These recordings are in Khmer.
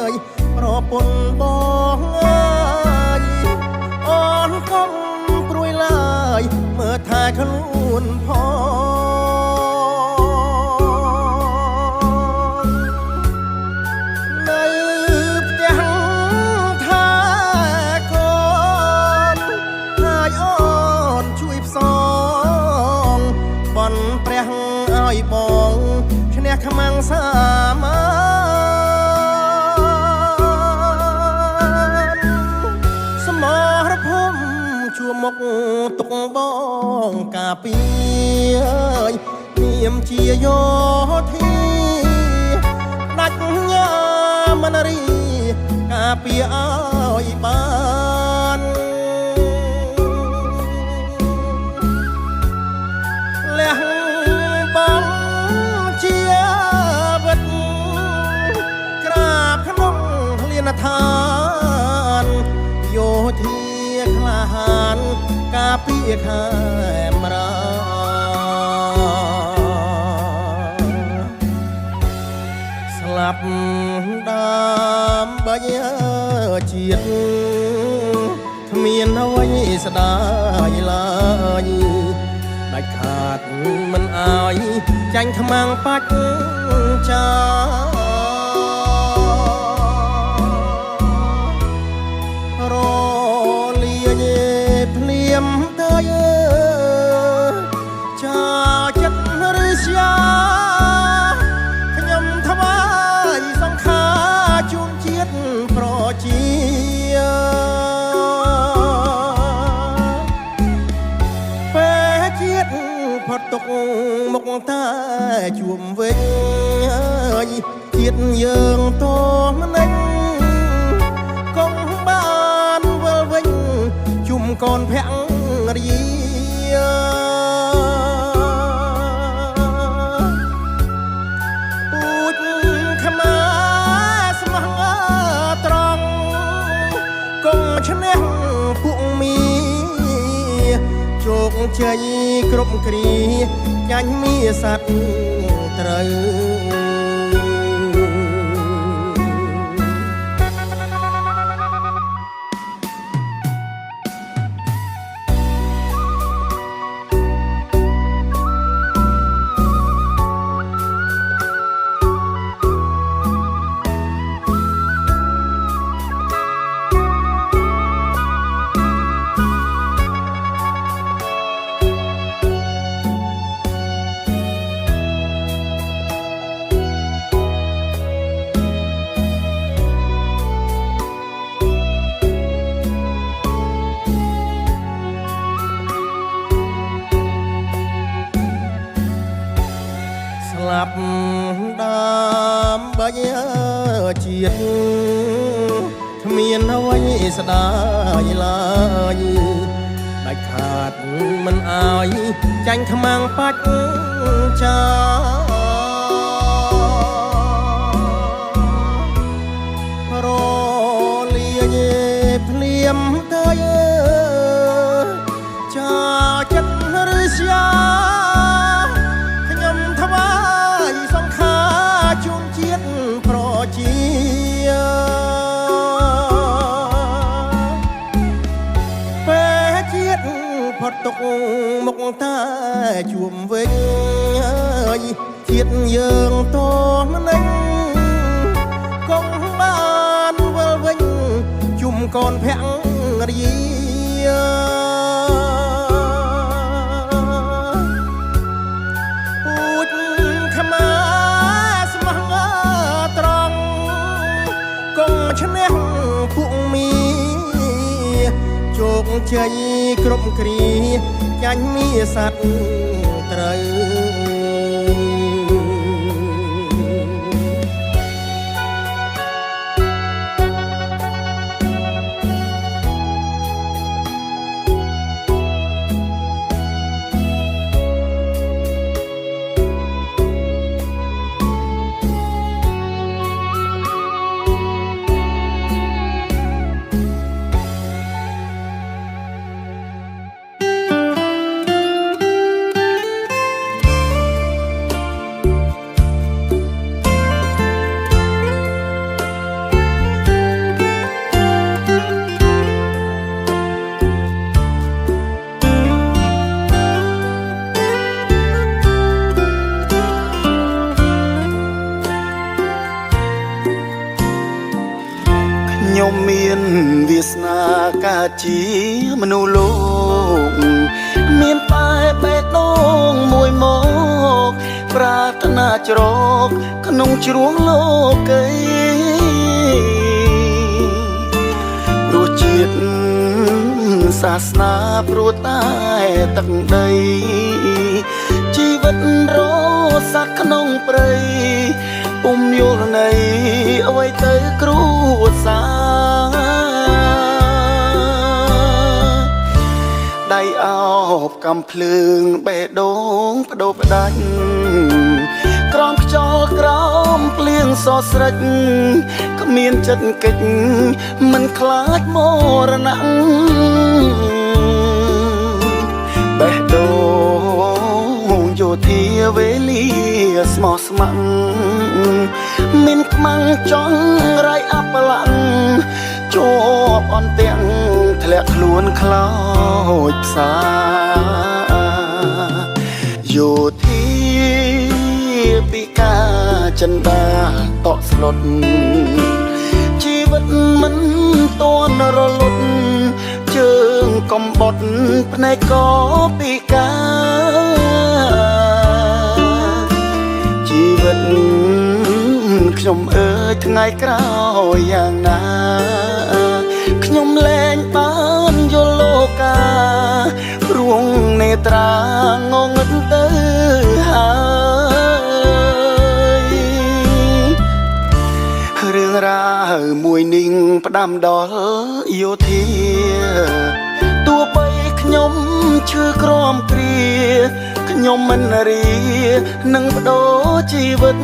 ยប្រពន្ធបងអើយអូនកុំព្រួយឡើយមើលថែខ្លួនផងនៅផ្ទះថាកូនហើយអូនជួយផ្សងបន់ព្រះឲ្យបងឈ្នះខ្មាំងសាមាសមរភូមិជួមុខទុកបងការពារនាមជាយោធាដាច់ញ៉ាមនរីការពារឲ្យបានលះបងជាវិតក្រាបក្នុងលានឋានយោធាក្លាហានការពារខេមរាស្លាប់ដើម្បីជាតិគ្មានអ្វីស្ដាយឡើយដាច់ខាតមិនអើយចាញ់ខ្មាំងបាច់ចារលាយភ្លៀមទៅចាចិត្តឬស្យាខ្ញុំថ្វាយសង្ខារជូនជាតិប្រជាពេលជាតិផុតទុកមុខតែជួមវិញជាតិយើងតមនិញកុំបានវិលវិញជុំកូនភរិយាពូជខ្មែរស្មោះត្រង់កុំឈ្នះពួកមីជោគជ័យគ្រប់គ្រាចាញ់មីសត្វត្រូវស្លាប់ដើម្បីជាតិគ្មានអ្វីស្ដាយឡើយដាច់ខាតមិនអើយចាញ់ខ្មាំងបាច់ចារលាយភ្លៀមទៅចាចិត្តឬស្យាសង្ខារជូនជាតិប្រជាពេលជាតិផុតទុកមុខតែជួមវិញជាតិយើងតមនិញកុំបានវិលវិញជុំកូនភរិយាឈ្នះពួកមីជោគជ័យគ្រប់គ្រាចាញ់មីសត្វត្រូវ ខ្ញុំមានវាសនាការជាមនុស្សលោកមានតែបេះដូងមួយមកប្រាថ្នាច្រកក្នុងជ្រោះលោកីព្រោះជាតិសាសនាព្រោះតែទឹកដីជីវិតរស័កក្នុងព្រៃពុំយល់នៃអ្វីទៅគ្រួសារដៃអោបកំភ្លើងបេះដូងបដូរផ្ដាច់ក្រោមខ្យល់ក្រោមភ្លៀងសស្រិចគ្មានចិត្តកិច្ចមិនខ្លាចមរណៈបេះដូងយោធាវេលាស្មោះស្ម័គ្រមានខ្មាំងចង់រៃអបល័ងជាប់អន្ទាំងធ្លាក់ខ្លួនខ្លោចផ្សាយោធាពីការចិនដាតក់ស្លុតជីវិតមិនតន់រលត់ជើងកំបត់ភ្នែកក៏ពីការជីវិតខ្ញុំអើយថ្ងៃក្រោយយ៉ាងណាខ្ញុំលែងបានយល់លោកាព្រួងនេត្រាងងឹតទៅហើយរឿងរ៉ាវមួយនេះផ្ដាំដល់យោធាទោះបីខ្ញុំឈឺក្រំគ្រាខ្ញុំមិនរីនឹងបដូរជីវិត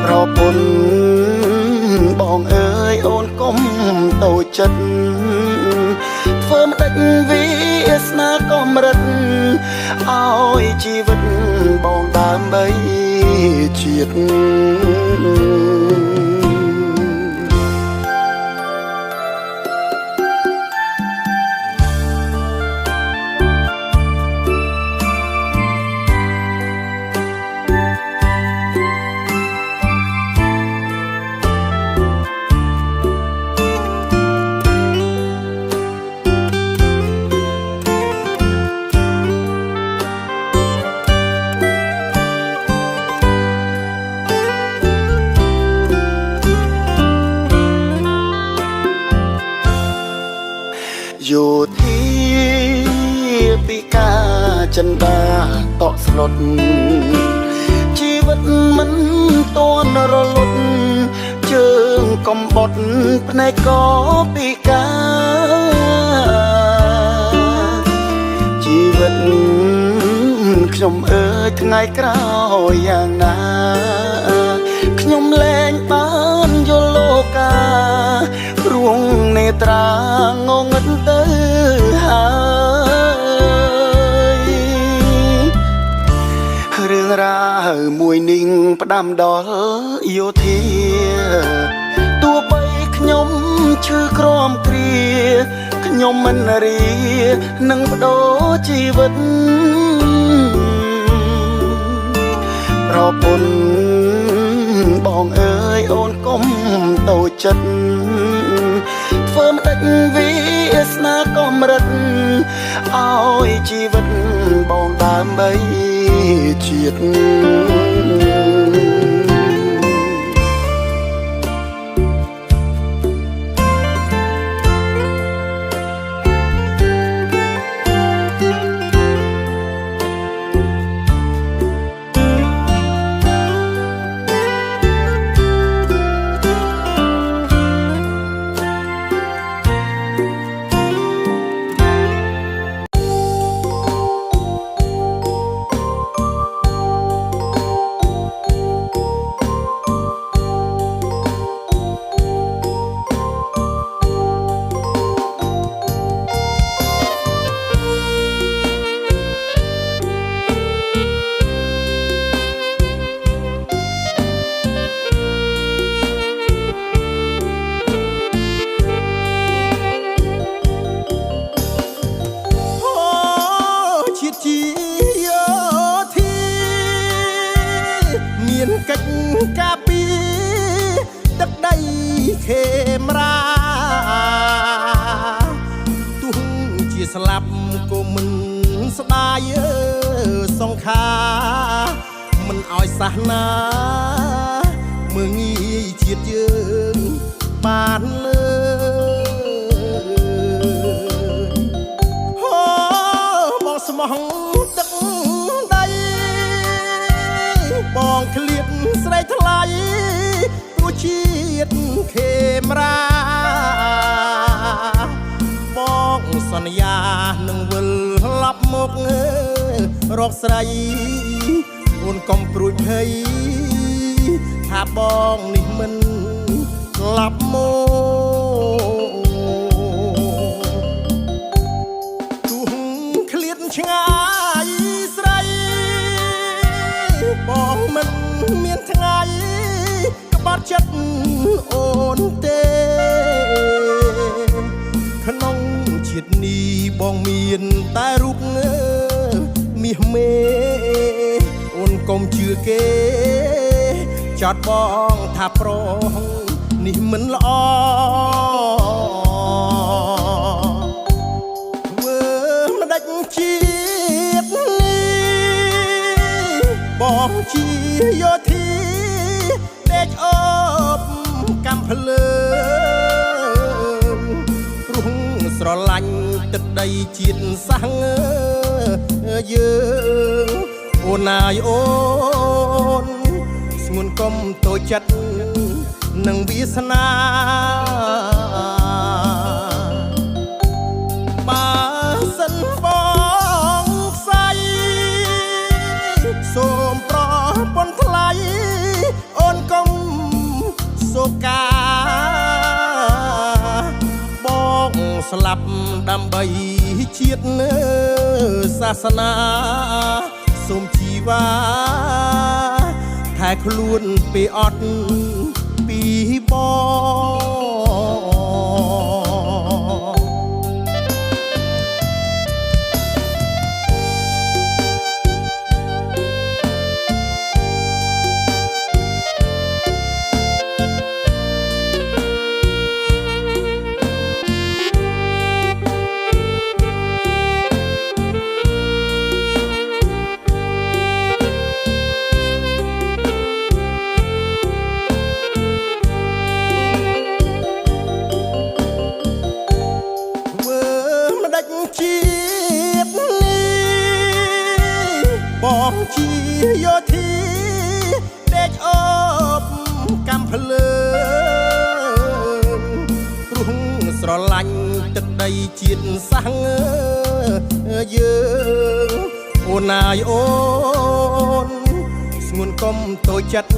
ប្រពន្ធបងអើយអូនកុំតូចចិត្តធ្វើមិនដេចវាសនាកំរិតឲ្យជីវិតបងដើម្បីជាតិយោធាពីការចិនដាតក់ស្លុតជីវិតមិនតន់រលត់ជើងកំបត់ភ្នែកក៏ពីការជីវិតខ្ញុំអើយថ្ងៃក្រោយយ៉ាងណាខ្ញុំលែងបានយល់លោកាព្រួងនេត្រាងងឹតទៅហើយរឿងរ៉ាវមួយនេះផ្ដាំដល់យោធាទោះបីខ្ញុំឈឺក្រំគ្រាខ្ញុំមិនរីនឹងបដូរជីវិតប្រពន្ធបងអើយអូនកុំតូចចិត្តធ្វើមិនដេចវាសនាកំរិតឲ្យជីវិតបងដើម្បីជាតិ ងខាមិនឲ្យសាសនាមើងងាយជាតិយើងបានលើហូបងស្មោះទឹកដីបងឃ្លាតស្រីថ្លៃព្រោះជាតិខេមរាបងសន្យានឹងវិលឡប់មករកស្រីអូនកុំព្រួយភ័យថាបងនេះមិនឡប់មកទូឃ្លាតឆ្ងាយស្រីបងមិនមានថ្ងៃក្បត់ចិត្តអូនទេក្នុងជាតិនេះបងមានតែរូបមាសមេអូនកុំជឿគេចោតបងថាប្រងនេះមិនល្អធ្វើមិនដាច់ជាតិនេះបងជាយោធាដេកអបកំភ្លើងព្រោះស្រឡាញ់ទឹកដីជាតិសាំងយើងអូនណាយអូនស្ងួនកុំតូចចិត្តនឹងវាសនាបើសិនបងផ្សាយសូមប្រពន្ធថ្លៃអូនកុំសោកាបងស្លាប់ដើម្បីជាតិសាសនាសូមជីវ៉ាថែខ្លួនពីអត់ពីជាតិនេះបងជាយោធាដេកអបកំភ្លើងព្រោះស្រឡាញ់ទឹកដីជាតិសាំងយើងអូនណាយអូនស្ងួនកុំតូចចិត្ត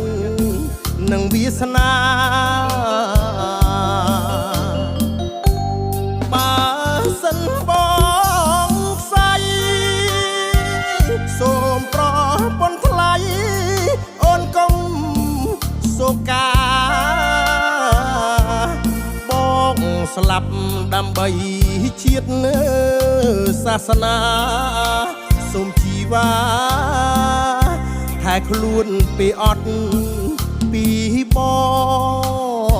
នឹងវាសនាបើសិនបងផ្សាយសូមប្រពន្ធថ្លៃអូនកុំសោកាបងស្លាប់ដើម្បីជាតិសាសនាសូមជីវ៉ាថែខ្លួនពីអត់ពីបង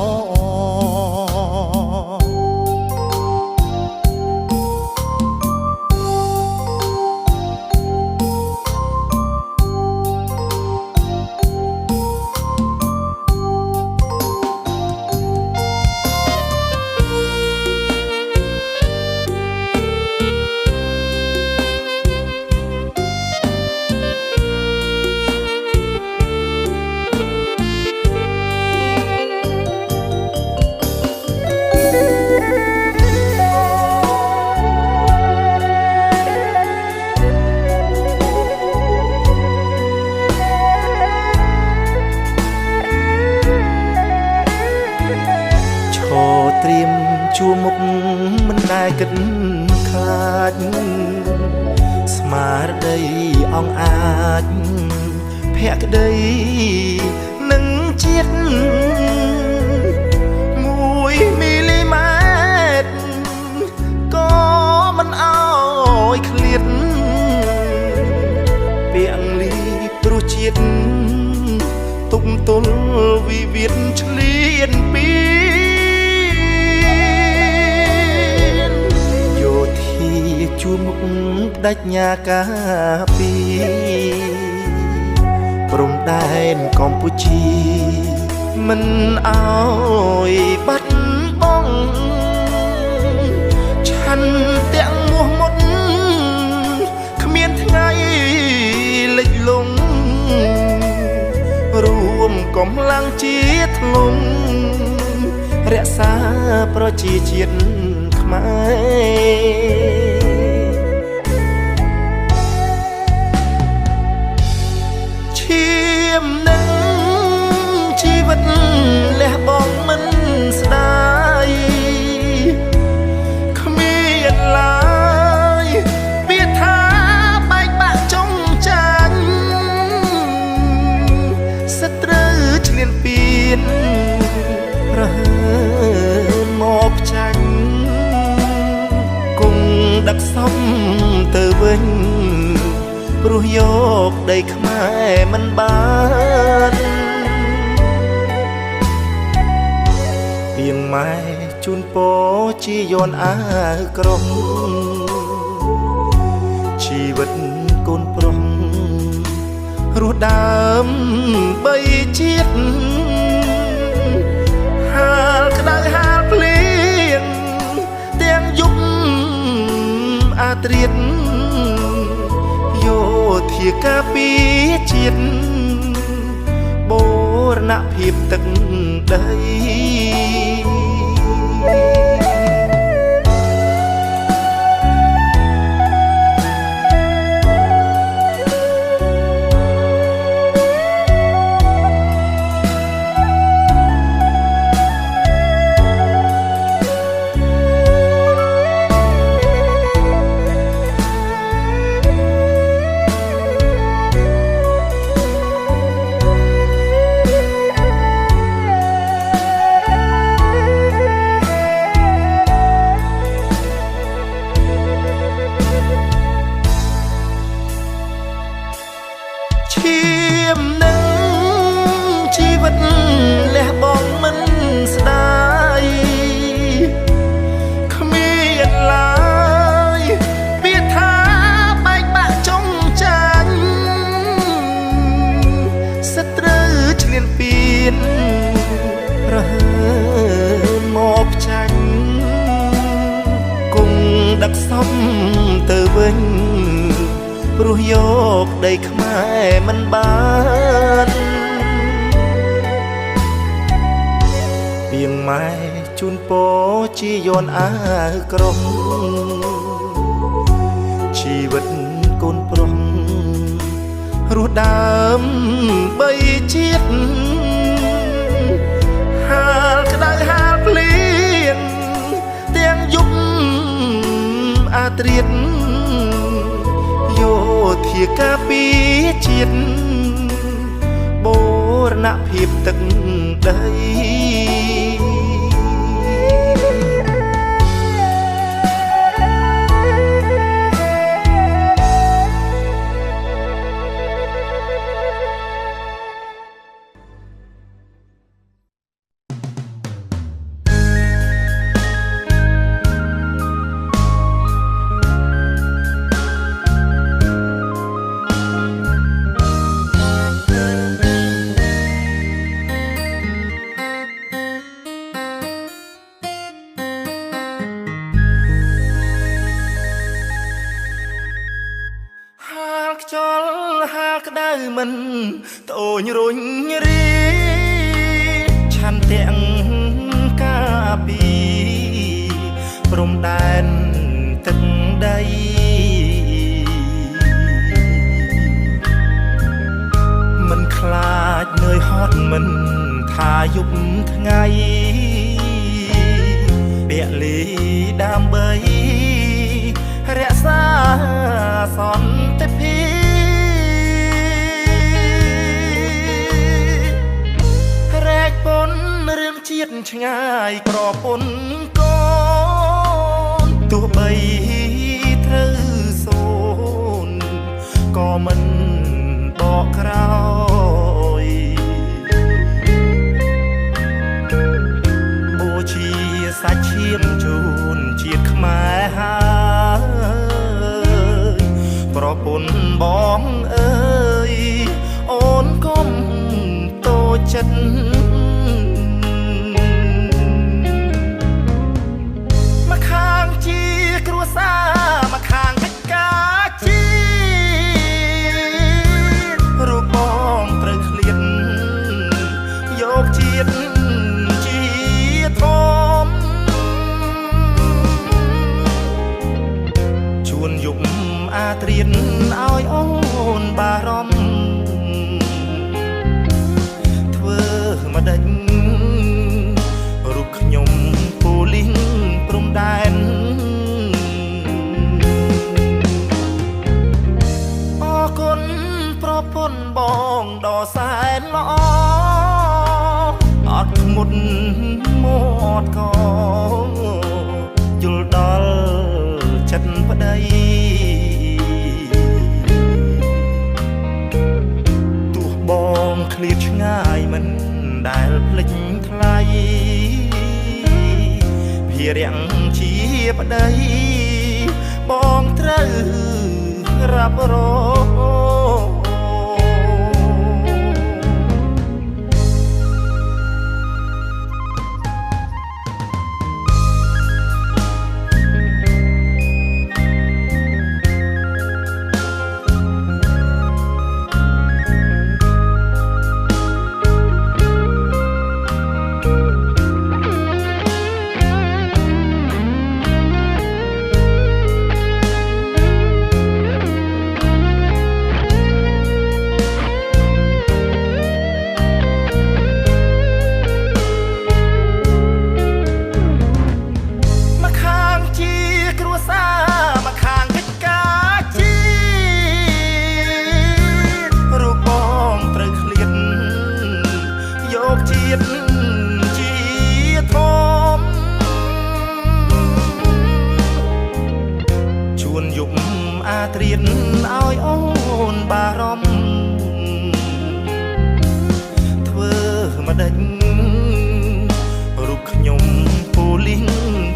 ត្រៀមជួមុខមិនដែលគិតខ្លាចស្មារតីអង្អាចភក្តីនឹងជាតិ1មីលីម៉ែត្រក៏មិនអោយឃ្លាតពាក់លីព្រោះជាតិទុកទល់វិវាទឆ្លៀនពី ជួមុខដាច់ញាការពីព្រំដែនកម្ពុជាមិនអោយបាត់បង់ឆាន់ទាំងមោះមុតគ្មានថ្ងៃលិចលង់រួមកម្លាំងជាតិធ្លុំរក្សាប្រជាជាតិខ្មែរឈាមនឹងជីវិតលះបង់មិនស្ដាយគ្មានឡើយពាក្យថាបែកបាក់ចុងចាញ់សត្រូវឈ្លានពានរហើមកចាញ់គង់ដឹកសំទៅវិញព្រោះយកដីខ្មែរមិនបានពីងម៉ែជូនពរជាយន់អាវក្រុងជីវិតកូនប្រុសរស់ដើមបីជាតិហាលក្តៅហាលភ្លៀងទាំងយប់អាត្រៀតយោធាការពារជាតិបូរណភាពទឹកដីឈាមនឹងជីវិតលះបង់មិនស្ដាយគ្មានឡើយពាក្យថាបែកបាក់ចុងចាញ់សត្រូវឈ្លានពានរហើមកចាញ់គង់ដឹកសំទៅវិញព្រោះយកដីខ្មែរមិនបានពីងម៉ែជូនពរជាយន់អាវក្រុងជីវិតកូនប្រុសរស់ដើមបីជាតិហាលក្តៅហាលភ្លៀងទាំងយប់អាត្រៀតយោធាការពារជាតិបូរណភាពទឹកដី ក្តៅមិនត្អូញរុញរីឆាន់ទាំងការពីព្រំដែនទឹកដីមិនខ្លាចនឿយហត់មិនថាយប់ថ្ងៃពលីដើម្បីរក្សាសន្តិភាពរែកពុនរឿងជាតិឆ្ងាយប្រពន្ធកូនទោះបីត្រូវសូនក៏មិនបកក្រោយបូជាសាច់ឈាមជូនជាតិខ្មែរហើ ចិត្តមកខាងជាគ្រួសារមកខាងកិច្ចការជាតិរូបបងត្រូវឃ្លាតយកជាតិជាធំជួនយប់អាត្រៀនឲ្យអូនបារម្ភធ្វើមកដេញរូបខ្ញុំពូលីងព្រំដែនអរគុណប្រពន្ធបងដ៏សែនល្អអត់ធ្មត់មាត់កយល់ដល់ចិត្តប្តីទោះបងឃ្លាតឆ្ងាយមិនដែលភ្លេចថ្លៃភារៈជាប្តីបងត្រូវរ៉ាប់រងជួនយប់អាត្រៀនឲ្យអូនបារម្ភធ្វើមកដេញរូបខ្ញុំពូលីង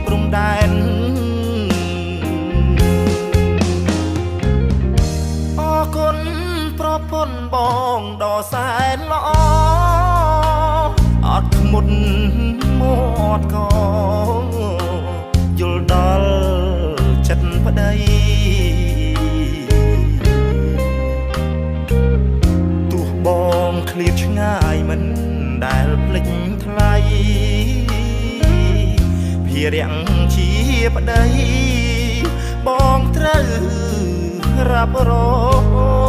ព្រំដែនអរគុណប្រពន្ធបងដ៏សែនល្អអត់ធ្មត់មាត់កយល់ដល់ចិត្តប្តីទោះបងឃ្លាតឆ្ងាយមិនដែលភ្លេចថ្លៃភារៈជាប្តីបងត្រូវរ៉ាប់រង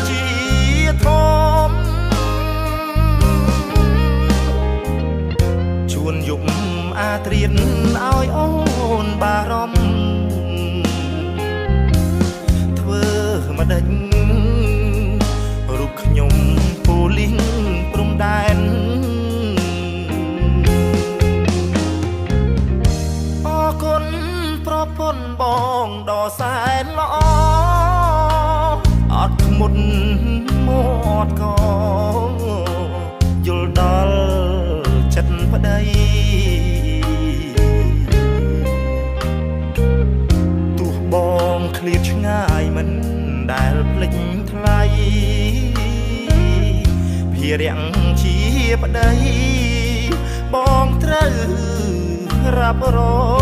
ជាធំជួនយប់អាត្រៀនឲ្យអូនបារម្ភធ្វើមកដេញរូបខ្ញុំពូលីងព្រំដែនអរគុណប្រពន្ធបងដ៏សែនល្អអត់ធ្មត់មាត់កយល់ដល់ចិត្តប្តីទោះបងឃ្លាតឆ្ងាយមិនដែលភ្លេចថ្លៃភារៈជាប្តីបងត្រូវរ៉ាប់រង